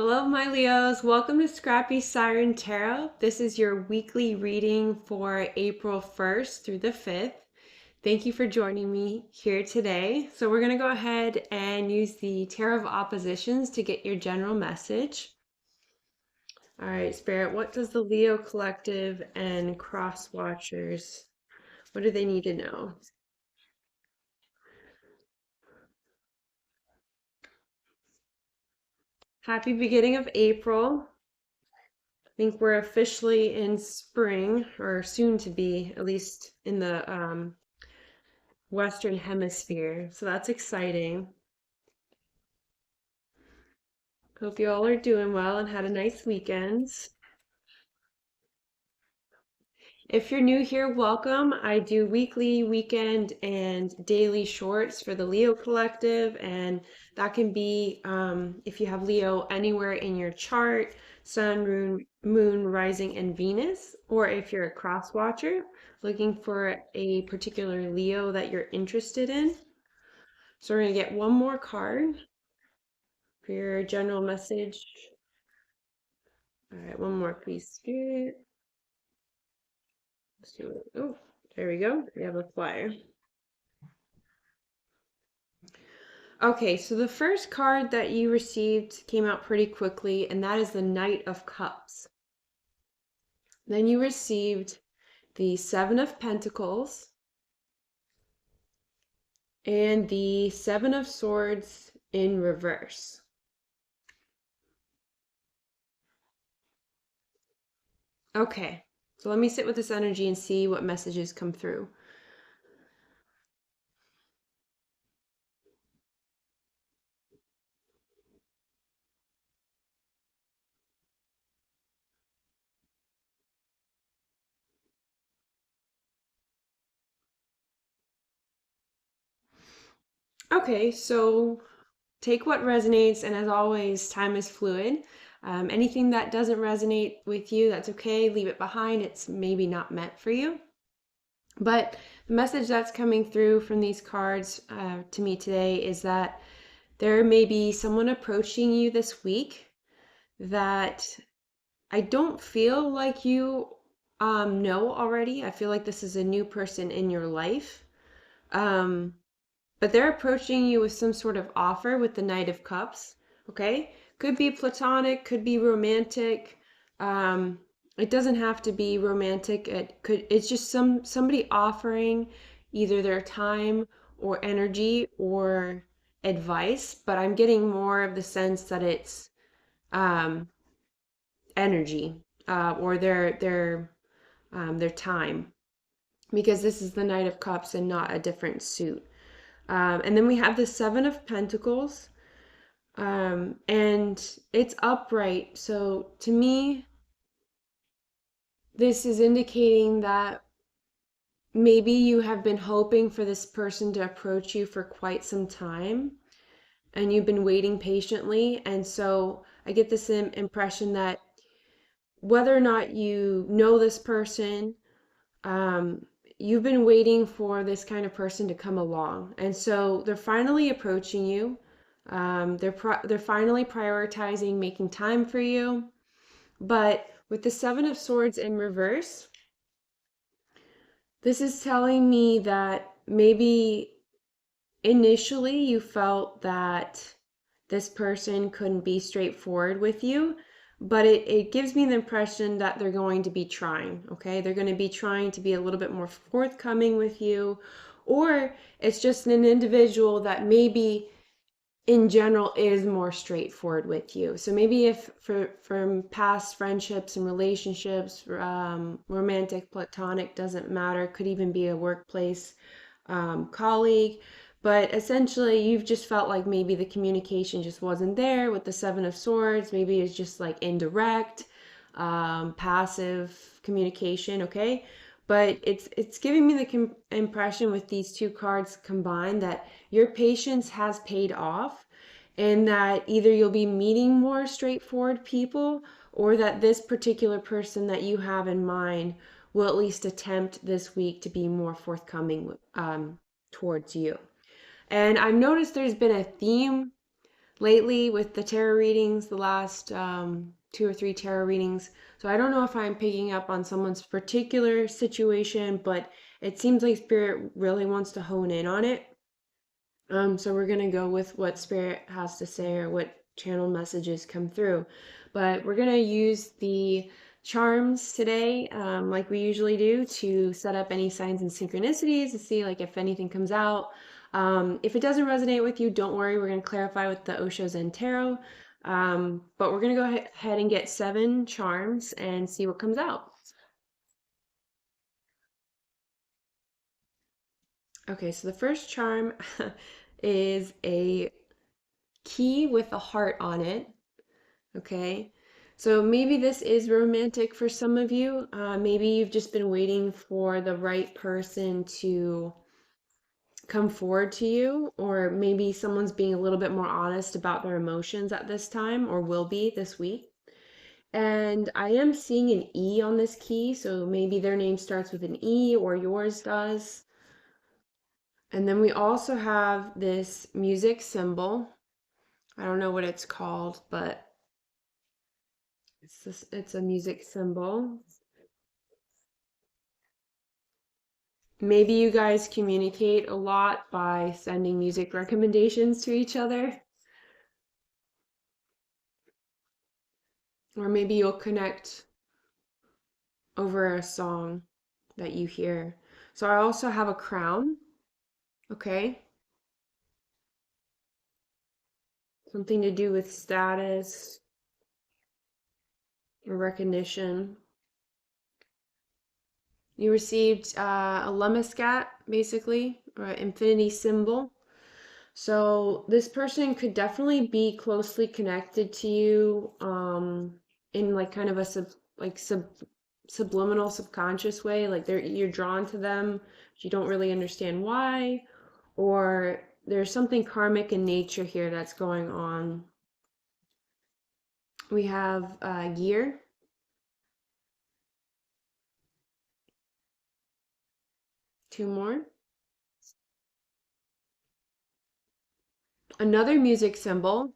Hello, my Leos. Welcome to Scrappy Siren Tarot. This is your weekly reading for April 1st through the 5th. Thank you for joining me here today. So we're going to go ahead and use the Tarot of Oppositions to get your general message. All right, Spirit, what does the Leo Collective and Cross Watchers, what do they need to know? Happy beginning of April. I think we're officially in spring, or soon to be, at least in the Western Hemisphere. So that's exciting. Hope you all are doing well and had a nice weekend. If you're new here, welcome. I do weekly, weekend, and daily shorts for the Leo Collective, and that can be if you have Leo anywhere in your chart, Sun, Moon, Rising, and Venus, or if you're a cross watcher looking for a particular Leo that you're interested in. So we're going to get one more card for your general message. All right, one more, please, Spirit. Let's do it. Oh, there we go. We have a flyer. Okay, so the first card that you received came out pretty quickly, and that is the Knight of Cups. Then you received the Seven of Pentacles and the Seven of Swords in reverse. Okay, so let me sit with this energy and see what messages come through. Okay, so take what resonates, and as always, time is fluid. Anything that doesn't resonate with you, that's okay. Leave it behind. It's maybe not meant for you. But the message that's coming through from these cards to me today is that there may be someone approaching you this week that I don't feel like you know already. I feel like this is a new person in your life. But they're approaching you with some sort of offer with the Knight of Cups, okay? Could be platonic, could be romantic. It doesn't have to be romantic. It's just somebody offering either their time or energy or advice, but I'm getting more of the sense that it's energy or their time, because this is the Knight of Cups and not a different suit. And then we have the Seven of Pentacles, and it's upright. So to me, this is indicating that maybe you have been hoping for this person to approach you for quite some time, and you've been waiting patiently. And so I get this impression that whether or not you know this person, you've been waiting for this kind of person to come along, and so they're finally approaching you. They're finally prioritizing making time for you. But with the Seven of Swords in reverse, this is telling me that maybe initially you felt that this person couldn't be straightforward with you, but it gives me the impression that they're going to be trying, okay? They're going to be trying to be a little bit more forthcoming with you, or it's just an individual that maybe in general is more straightforward with you. So maybe if from past friendships and relationships, romantic, platonic, doesn't matter, could even be a workplace colleague. But essentially, you've just felt like maybe the communication just wasn't there with the Seven of Swords. Maybe it's just like indirect, passive communication, okay? But it's giving me the impression with these two cards combined that your patience has paid off, and that either you'll be meeting more straightforward people, or that this particular person that you have in mind will at least attempt this week to be more forthcoming towards you. And I've noticed there's been a theme lately with the tarot readings, the last 2 or 3 tarot readings. So I don't know if I'm picking up on someone's particular situation, but it seems like Spirit really wants to hone in on it. So we're gonna go with what Spirit has to say or what channel messages come through. But we're gonna use the charms today, like we usually do, to set up any signs and synchronicities to see like if anything comes out. If it doesn't resonate with you, don't worry. We're gonna clarify with the Osho Zen Tarot. But we're gonna go ahead and get 7 charms and see what comes out. Okay, so the first charm is a key with a heart on it. Okay, so maybe this is romantic for some of you. Maybe you've just been waiting for the right person to come forward to you, or maybe someone's being a little bit more honest about their emotions at this time, or will be this week. And I am seeing an E on this key, so maybe their name starts with an E or yours does. And then we also have this music symbol. I don't know what it's called, but it's a music symbol. Maybe you guys communicate a lot by sending music recommendations to each other, or maybe you'll connect over a song that you hear. So I also have a crown, okay? Something to do with status or recognition. You received a lemniscat, basically, or an infinity symbol. So this person could definitely be closely connected to you in like kind of a subliminal subconscious way. Like you're drawn to them, but you don't really understand why, or there's something karmic in nature here that's going on. We have year. Two more. Another music symbol,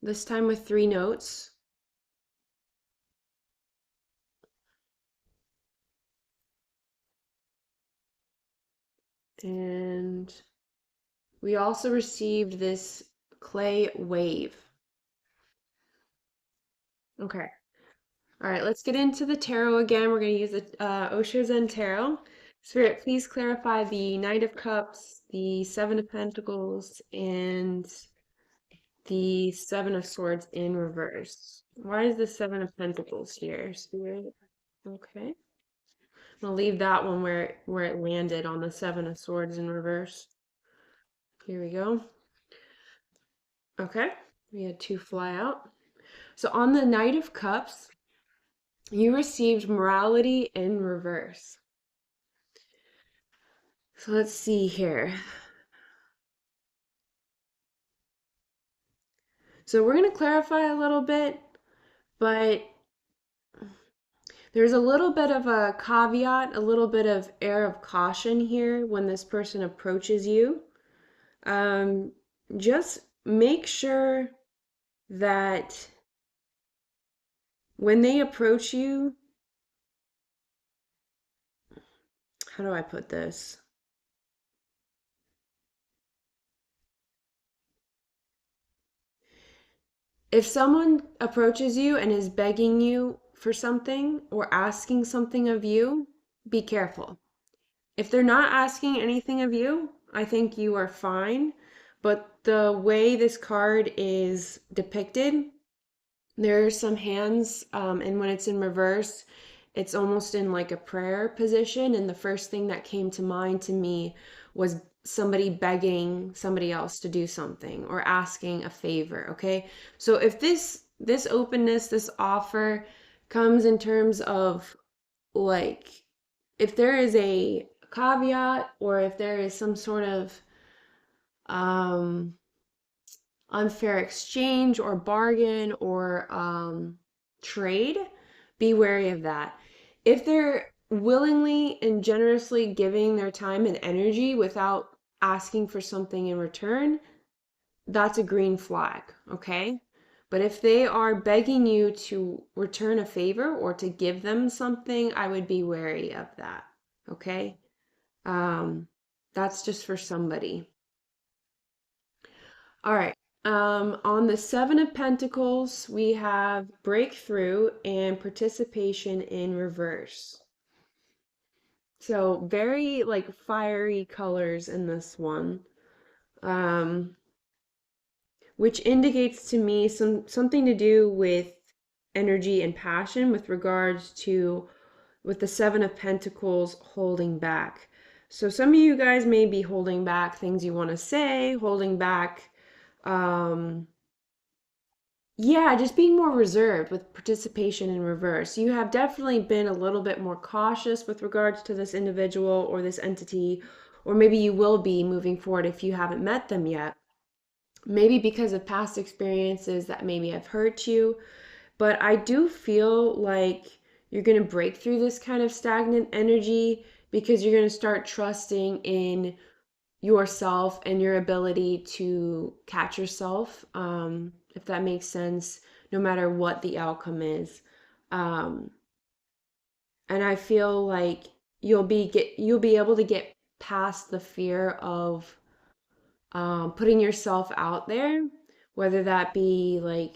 this time with 3 notes. And we also received this clay wave. Okay. All right, let's get into the tarot again. We're going to use the Osho Zen Tarot. Spirit, please clarify the Knight of Cups, the Seven of Pentacles, and the Seven of Swords in reverse. Why is the Seven of Pentacles here, Spirit? Okay. I'll leave that one where it landed on the Seven of Swords in reverse. Here we go. Okay, we had 2 fly out. So on the Knight of Cups, you received morality in reverse. So let's see here. So we're going to clarify a little bit, but there's a little bit of a caveat, a little bit of air of caution here when this person approaches you. Just make sure that when they approach you, how do I put this? If someone approaches you and is begging you for something or asking something of you, be careful. If they're not asking anything of you, I think you are fine. But the way this card is depicted, there are some hands, and when it's in reverse, it's almost in like a prayer position. And the first thing that came to mind to me was somebody begging somebody else to do something or asking a favor. Okay, so if this openness, this offer comes in terms of like if there is a caveat or if there is some sort of um unfair exchange or bargain or trade, be wary of that. If they're willingly and generously giving their time and energy without asking for something in return, that's a green flag, okay? But if they are begging you to return a favor or to give them something, I would be wary of that, okay? Um, that's just for somebody. All right. On the Seven of Pentacles, we have breakthrough and participation in reverse. So very like fiery colors in this one. Um, which indicates to me something to do with energy and passion with regards to with the Seven of Pentacles holding back. So some of you guys may be holding back things you want to say, holding back yeah, just being more reserved with participation in reverse. You have definitely been a little bit more cautious with regards to this individual or this entity, or maybe you will be moving forward if you haven't met them yet. Maybe because of past experiences that maybe have hurt you. But I do feel like you're going to break through this kind of stagnant energy because you're going to start trusting in yourself and your ability to catch yourself, if that makes sense, no matter what the outcome is. Um, and I feel like you'll be able to get past the fear of putting yourself out there, whether that be like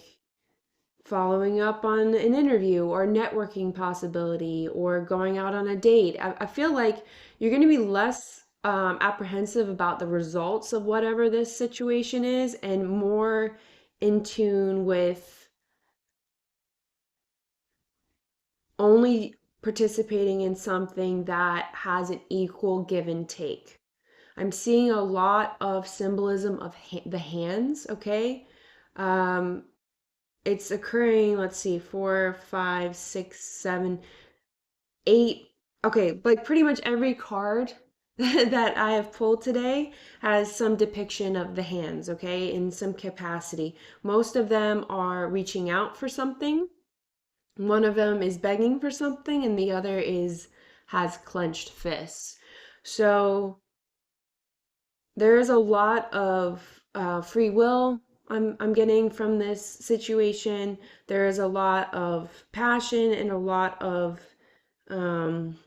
following up on an interview or networking possibility or going out on a date. I feel like you're going to be less apprehensive about the results of whatever this situation is and more in tune with only participating in something that has an equal give and take. I'm seeing a lot of symbolism of the hands, okay? Um, it's occurring, let's see, 4, 5, 6, 7, 8. Okay, like pretty much every card that I have pulled today has some depiction of the hands, okay, in some capacity. Most of them are reaching out for something. One of them is begging for something, and the other is has clenched fists. So there is a lot of free will I'm getting from this situation. There is a lot of passion and a lot of um,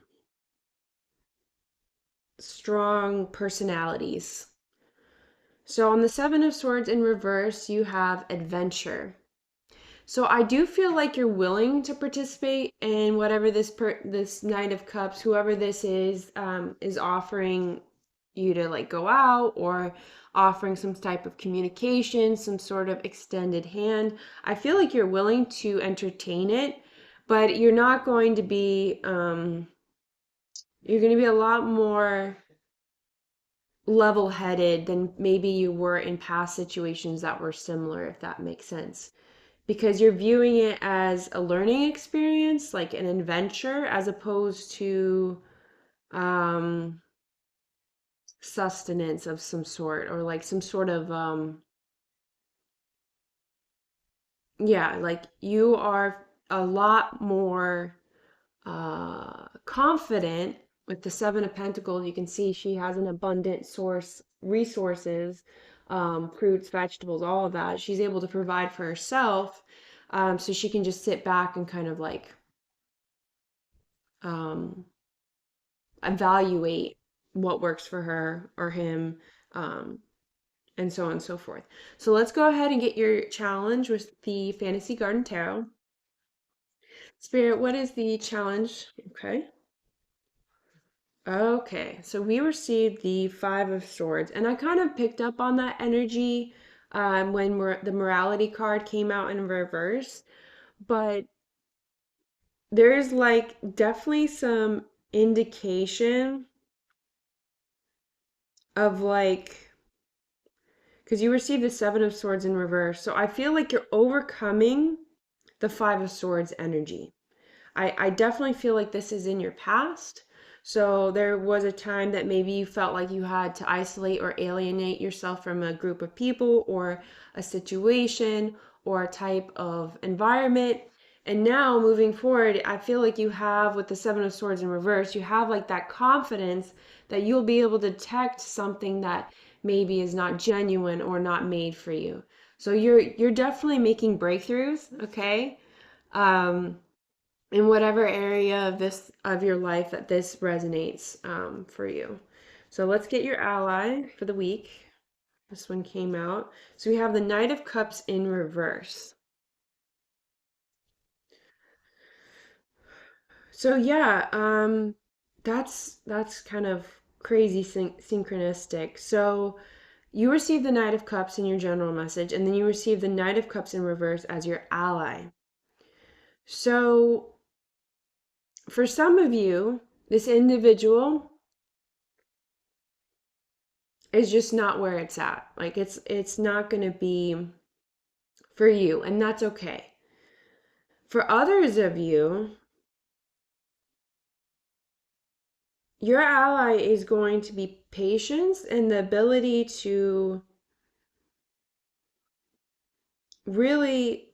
strong personalities. So on the Seven of Swords in reverse, you have adventure. So I do feel like you're willing to participate in whatever this Knight of Cups, whoever this is offering you to like go out or offering some type of communication, some sort of extended hand. I feel like you're willing to entertain it, but you're not going to be you're going to be a lot more level-headed than maybe you were in past situations that were similar, if that makes sense. Because you're viewing it as a learning experience, like an adventure, as opposed to um, sustenance of some sort, or like some sort of, yeah, like you are a lot more confident with the Seven of Pentacles. You can see she has an abundant source resources, fruits, vegetables, all of that. She's able to provide for herself, so she can just sit back and kind of like um, evaluate what works for her or him, um, and so on and so forth. So let's go ahead and get your challenge with the Fantasy Garden Tarot. Spirit, what is the challenge? Okay. Okay, so we received the Five of Swords, and I kind of picked up on that energy when the morality card came out in reverse, but there's like definitely some indication of like, because you received the Seven of Swords in reverse, so I feel like you're overcoming the Five of Swords energy. I definitely feel like this is in your past. So there was a time that maybe you felt like you had to isolate or alienate yourself from a group of people or a situation or a type of environment. And now moving forward, I feel like you have, with the Seven of Swords in reverse, you have like that confidence that you'll be able to detect something that maybe is not genuine or not made for you. So you're definitely making breakthroughs, okay? Um, in whatever area of your life that this resonates for you. So let's get your ally for the week. This one came out. So we have the Knight of Cups in reverse. So yeah, that's kind of crazy synchronistic. So you receive the Knight of Cups in your general message, and then you receive the Knight of Cups in reverse as your ally. So for some of you, this individual is just not where it's at. Like it's not going to be for you, and that's okay. For others of you, your ally is going to be patience and the ability to really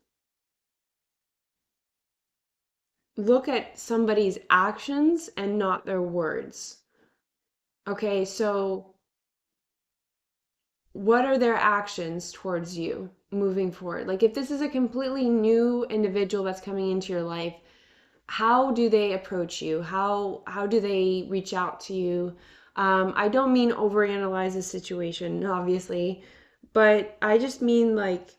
look at somebody's actions and not their words. Okay, so what are their actions towards you moving forward? Like if this is a completely new individual that's coming into your life, how do they approach you? How do they reach out to you? I don't mean overanalyze the situation, obviously, but I just mean like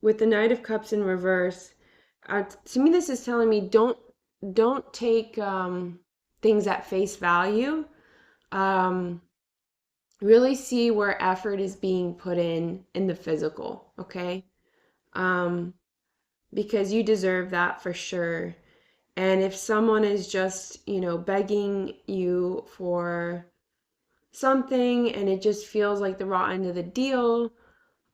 with the Knight of Cups in reverse, to me this is telling me don't take things at face value. Um, really see where effort is being put in the physical, okay? Um, because you deserve that for sure. And if someone is just, begging you for something and it just feels like the raw end of the deal,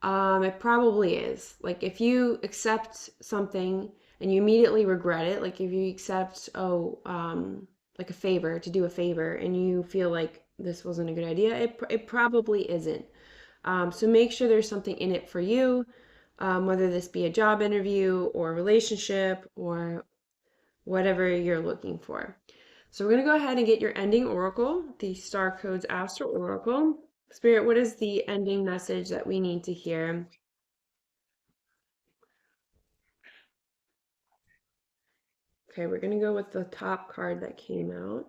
it probably is. Like if you accept something and you immediately regret it, like if you accept, like a favor, to do a favor, and you feel like this wasn't a good idea, it probably isn't. So make sure there's something in it for you, whether this be a job interview or a relationship or whatever you're looking for. So we're going to go ahead and get your ending oracle, the Star Codes Astral Oracle. Spirit, what is the ending message that we need to hear? Okay, we're going to go with the top card that came out.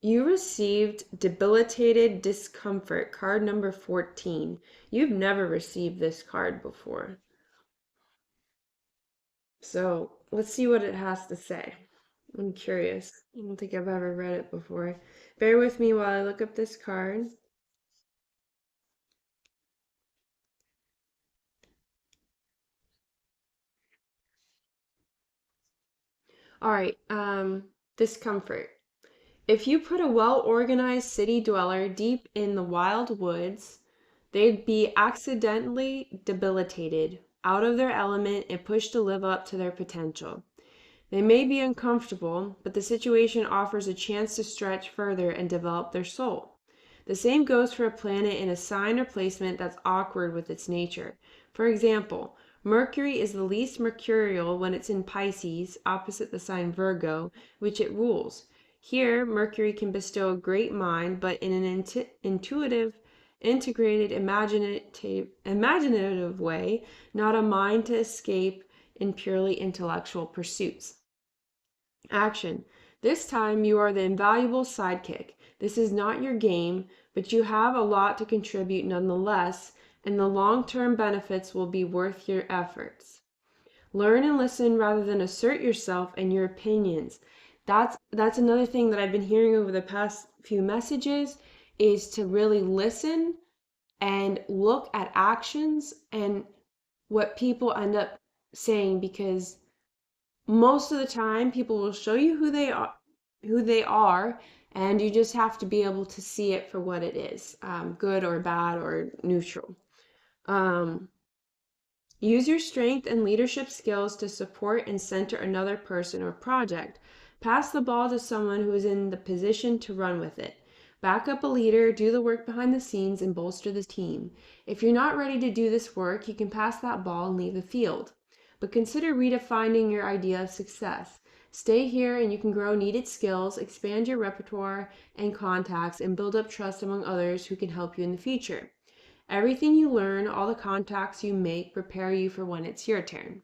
You received debilitated discomfort, card number 14. You've never received this card before. So let's see what it has to say. I'm curious. I don't think I've ever read it before. Bear with me while I look up this card. All right, discomfort. If you put a well-organized city dweller deep in the wild woods, they'd be accidentally debilitated, out of their element, and pushed to live up to their potential. They may be uncomfortable, but the situation offers a chance to stretch further and develop their soul. The same goes for a planet in a sign or placement that's awkward with its nature. For example, Mercury is the least mercurial when it's in Pisces, opposite the sign Virgo, which it rules. Here, Mercury can bestow a great mind, but in an intuitive, integrated, imaginative way, not a mind to escape in purely intellectual pursuits. Action. This time you are the invaluable sidekick. This is not your game, but you have a lot to contribute nonetheless, and the long-term benefits will be worth your efforts. Learn and listen rather than assert yourself and your opinions. That's another thing that I've been hearing over the past few messages is to really listen and look at actions and what people end up saying, because most of the time people will show you who they are, and you just have to be able to see it for what it is, good or bad or neutral. Use your strength and leadership skills to support and center another person or project. Pass the ball to someone who is in the position to run with it. Back up a leader, do the work behind the scenes, and bolster the team. If you're not ready to do this work, you can pass that ball and leave the field. But consider redefining your idea of success. Stay here and you can grow needed skills, expand your repertoire and contacts, and build up trust among others who can help you in the future. Everything you learn, all the contacts you make, prepare you for when it's your turn.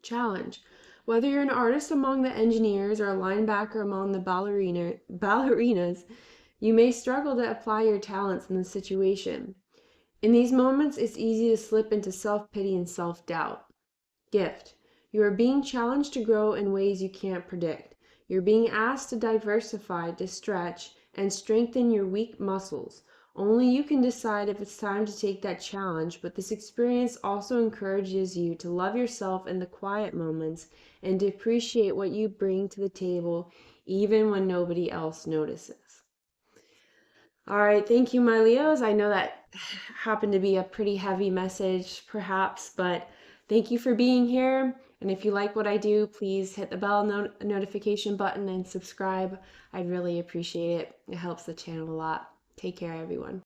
Challenge. Whether you're an artist among the engineers or a linebacker among the ballerinas, you may struggle to apply your talents in the situation. In these moments, it's easy to slip into self-pity and self-doubt. Gift. You are being challenged to grow in ways you can't predict. You're being asked to diversify, to stretch, and strengthen your weak muscles. Only you can decide if it's time to take that challenge, but this experience also encourages you to love yourself in the quiet moments and to appreciate what you bring to the table even when nobody else notices. All right, thank you, my Leos. I know that happened to be a pretty heavy message, perhaps, but thank you for being here. And if you like what I do, please hit the bell notification button and subscribe. I'd really appreciate it. It helps the channel a lot. Take care, everyone.